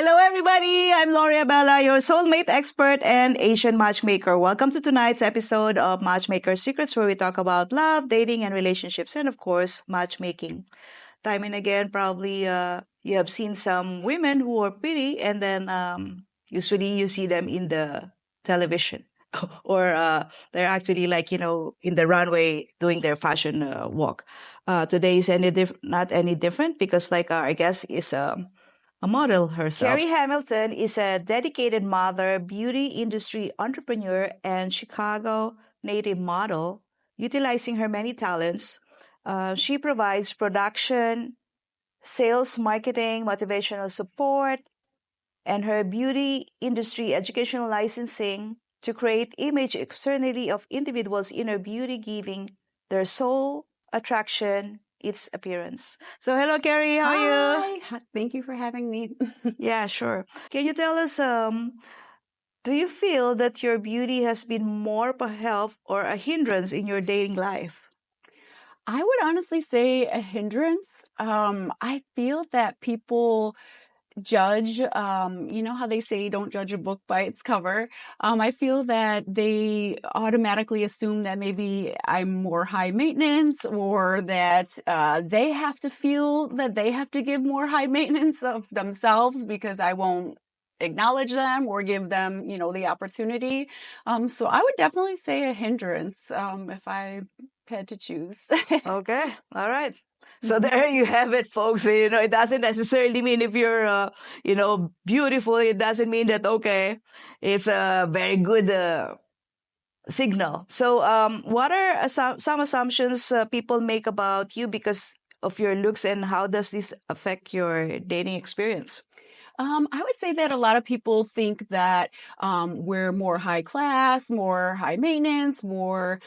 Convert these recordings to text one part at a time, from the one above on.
Hello, everybody. I'm Lorii Abela, your Soulmate Expert and Asian Matchmaker. Welcome to tonight's episode of Matchmaker Secrets, where we talk about love, dating, and relationships, and of course, matchmaking. Time and again, probably you have seen some women who are pretty, and then usually you see them in the television. Or they're actually in the runway doing their fashion walk. Today is not any different because our guest is a model herself. Carrie Hamilton is a dedicated mother, beauty industry entrepreneur, and Chicago native model. Utilizing her many talents, she provides production, sales, marketing, motivational support, and her beauty industry educational licensing to create image externally of individuals' inner beauty, giving their soul attraction its appearance. So hello, Carrie. How are you? Hi. Thank you for having me. Yeah, sure. Can you tell us, do you feel that your beauty has been more of a help or a hindrance in your dating life? I would honestly say a hindrance. I feel that people judge, you know how they say don't judge a book by its cover. I feel that they automatically assume that maybe I'm more high maintenance, or that they have to feel that they have to give more high maintenance of themselves because I won't acknowledge them or give them, the opportunity. So I would definitely say a hindrance, if I had to choose. Okay, all right. So there you have it, folks. It doesn't necessarily mean if you're, beautiful, it doesn't mean that, okay, it's a very good signal. So what are some assumptions people make about you because of your looks, and how does this affect your dating experience? I would say that a lot of people think that we're more high class, more high maintenance, more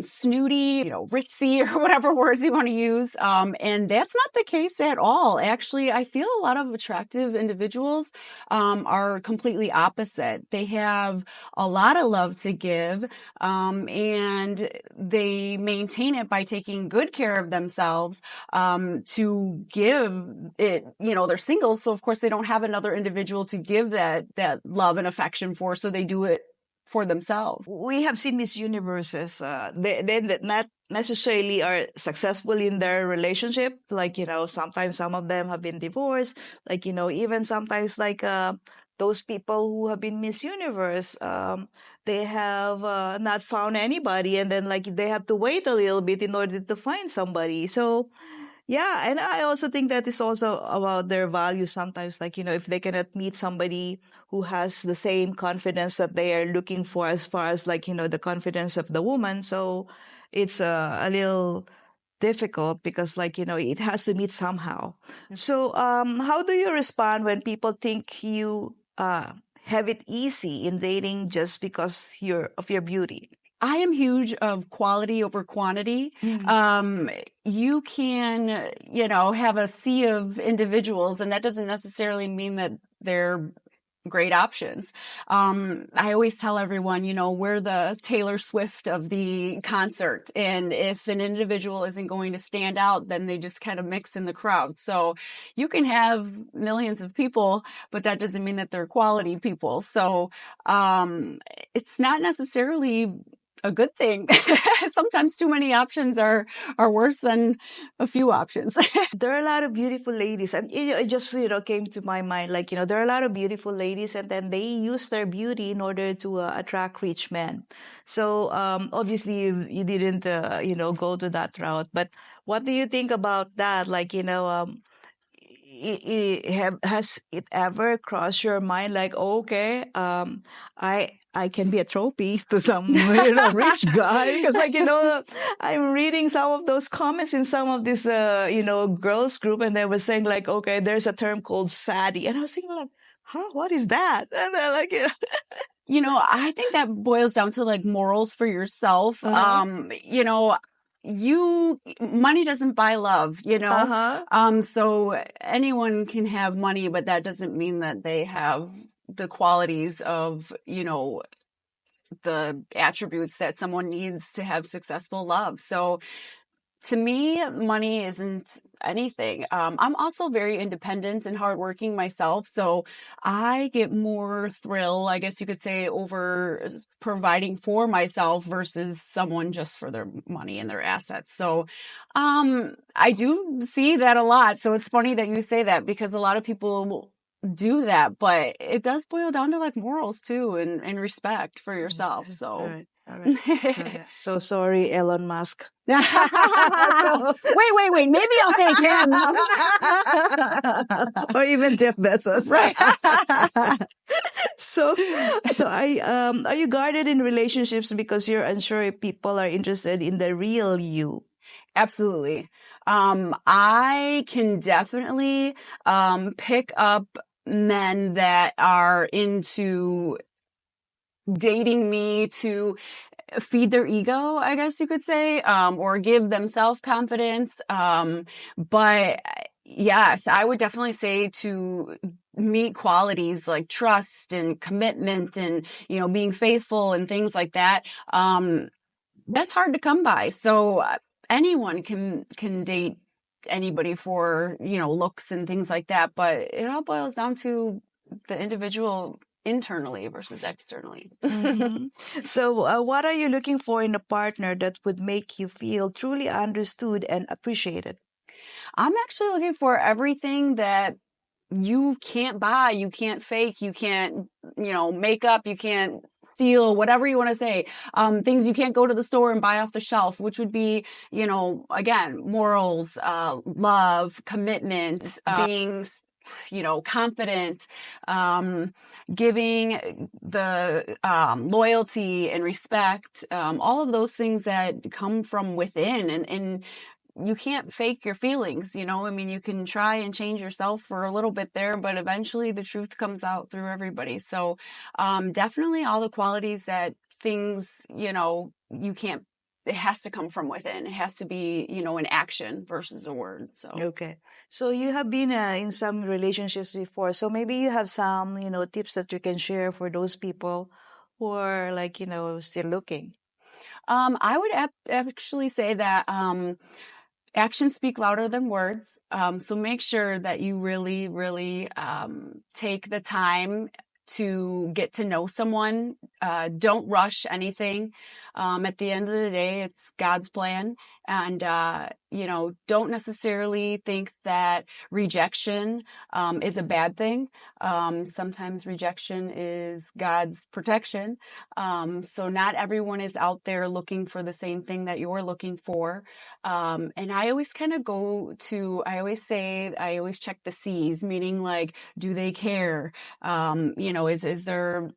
snooty, ritzy, or whatever words you want to use. And that's not the case at all. Actually, I feel a lot of attractive individuals are completely opposite. They have a lot of love to give, and they maintain it by taking good care of themselves to give it, they're singles. So of course they don't have another individual to give that love and affection for. So they do it for themselves. We have seen Miss Universes. They not necessarily are successful in their relationship. Sometimes some of them have been divorced. Even sometimes those people who have been Miss Universe, they have not found anybody. And then they have to wait a little bit in order to find somebody. So yeah, and I also think that is also about their values sometimes. If they cannot meet somebody who has the same confidence that they are looking for, as far as the confidence of the woman. So it's a little difficult because it has to meet somehow. So how do you respond when people think you have it easy in dating just because of your beauty? I am huge of quality over quantity. You can, have a sea of individuals, and that doesn't necessarily mean that they're great options. I always tell everyone, we're the Taylor Swift of the concert. And if an individual isn't going to stand out, then they just kind of mix in the crowd. So you can have millions of people, but that doesn't mean that they're quality people. So it's not necessarily a good thing. Sometimes too many options are worse than a few options. There are a lot of beautiful ladies. And it just, came to my mind, there are a lot of beautiful ladies, and then they use their beauty in order to attract rich men. So obviously you didn't, go to that route. But what do you think about that? Has it ever crossed your mind okay, I can be a trophy to some rich guy? Because I'm reading some of those comments in some of this girls group, and they were saying okay, there's a term called saddie, and I was thinking huh, what is that? And they're I think that boils down to morals for yourself. Money doesn't buy love, so anyone can have money, but that doesn't mean that they have the qualities of, the attributes that someone needs to have successful love. So To me, money isn't anything. I'm also very independent and hardworking myself, so I get more thrill, I guess you could say, over providing for myself versus someone just for their money and their assets. So, I do see that a lot. So it's funny that you say that because a lot of people do that, but it does boil down to like morals too and respect for yourself. Okay. All So. right. All right. Okay. So sorry, Elon Musk. Wait. Maybe I'll take him. Or even Jeff Bezos. Right. So are you guarded in relationships because you're unsure if people are interested in the real you? Absolutely. I can definitely pick up men that are into dating me to feed their ego, I guess you could say, or give them self-confidence. But yes, I would definitely say to meet qualities like trust and commitment and, being faithful and things like that. That's hard to come by. So anyone can date anybody for, looks and things like that. But it all boils down to the individual internally versus externally. Mm-hmm. So what are you looking for in a partner that would make you feel truly understood and appreciated? I'm actually looking for everything that you can't buy, you can't fake, you can't, make up, you can't steal, whatever you want to say. Things you can't go to the store and buy off the shelf, which would be, again, morals, love, commitment, being confident, giving the loyalty and respect, all of those things that come from within. And you can't fake your feelings, you can try and change yourself for a little bit there, but eventually the truth comes out through everybody. So definitely all the qualities that things, you can't, it has to come from within. It has to be, an action versus a word. So. Okay. So you have been in some relationships before. So maybe you have some, tips that you can share for those people who are like, still looking. I would actually say that actions speak louder than words. So make sure that you really, really take the time to get to know someone. Don't rush anything. At the end of the day, it's God's plan. And, don't necessarily think that rejection is a bad thing. Sometimes rejection is God's protection. So not everyone is out there looking for the same thing that you're looking for. And I always kind of I always check the C's, meaning like, do they care? Is there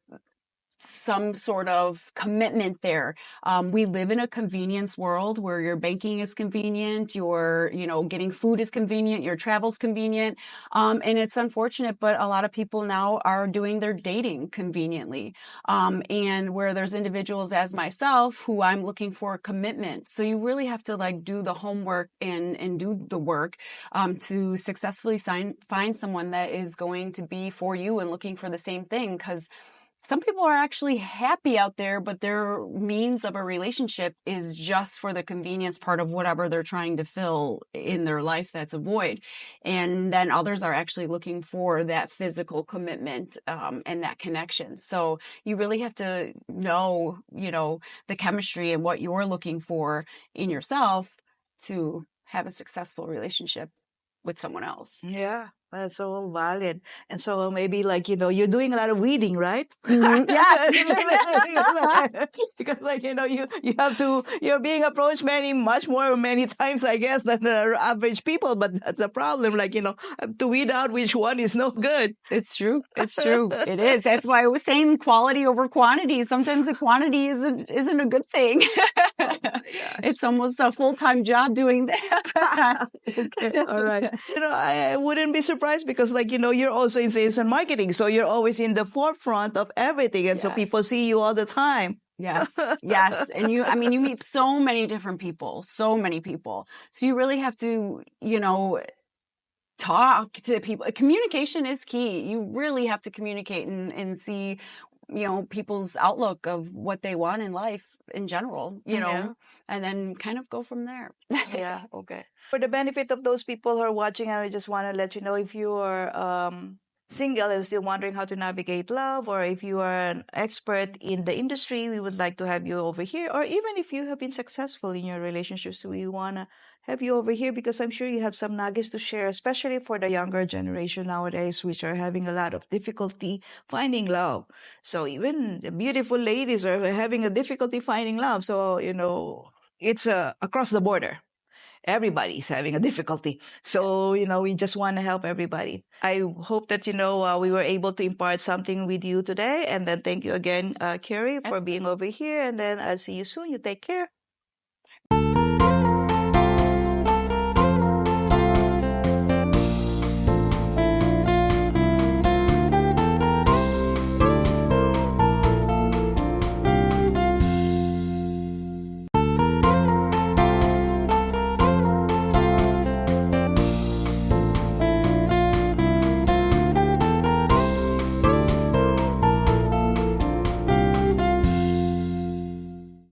some sort of commitment there? We live in a convenience world where your banking is convenient, your, getting food is convenient, your travel's convenient. And it's unfortunate, but a lot of people now are doing their dating conveniently. And where there's individuals as myself who I'm looking for commitment. So you really have to like do the homework and do the work to successfully find someone that is going to be for you and looking for the same thing. Because some people are actually happy out there, but their means of a relationship is just for the convenience part of whatever they're trying to fill in their life that's a void. And then others are actually looking for that physical commitment and that connection. So you really have to know, the chemistry and what you're looking for in yourself to have a successful relationship with someone else. Yeah, that's all valid. And so maybe like, you're doing a lot of weeding, right? Mm-hmm. Yes. Because like, you're being approached many times, I guess, than the average people. But that's a problem. Like, to weed out which one is no good. It's true. It's true. It is. That's why I was saying quality over quantity. Sometimes the quantity isn't a good thing. It's almost a full-time job doing that. Okay. All right. I wouldn't be surprised because like, you're also in sales and marketing. So you're always in the forefront of everything. And so people see you all the time. Yes. And you meet so many different people, so many people. So you really have to, talk to people. Communication is key. You really have to communicate and see people's outlook of what they want in life in general, Yeah. and then kind of go from there. Yeah, okay. For the benefit of those people who are watching, I just want to let you know, if you are single and still wondering how to navigate love, or if you are an expert in the industry, we would like to have you over here. Or even if you have been successful in your relationships, we want to have you over here because I'm sure you have some nuggets to share, especially for the younger generation nowadays, which are having a lot of difficulty finding love. So even the beautiful ladies are having a difficulty finding love. So, it's across the border. Everybody's having a difficulty. So, we just want to help everybody. I hope that, we were able to impart something with you today. And then thank you again, Carrie, for Yes. being over here. And then I'll see you soon. You take care.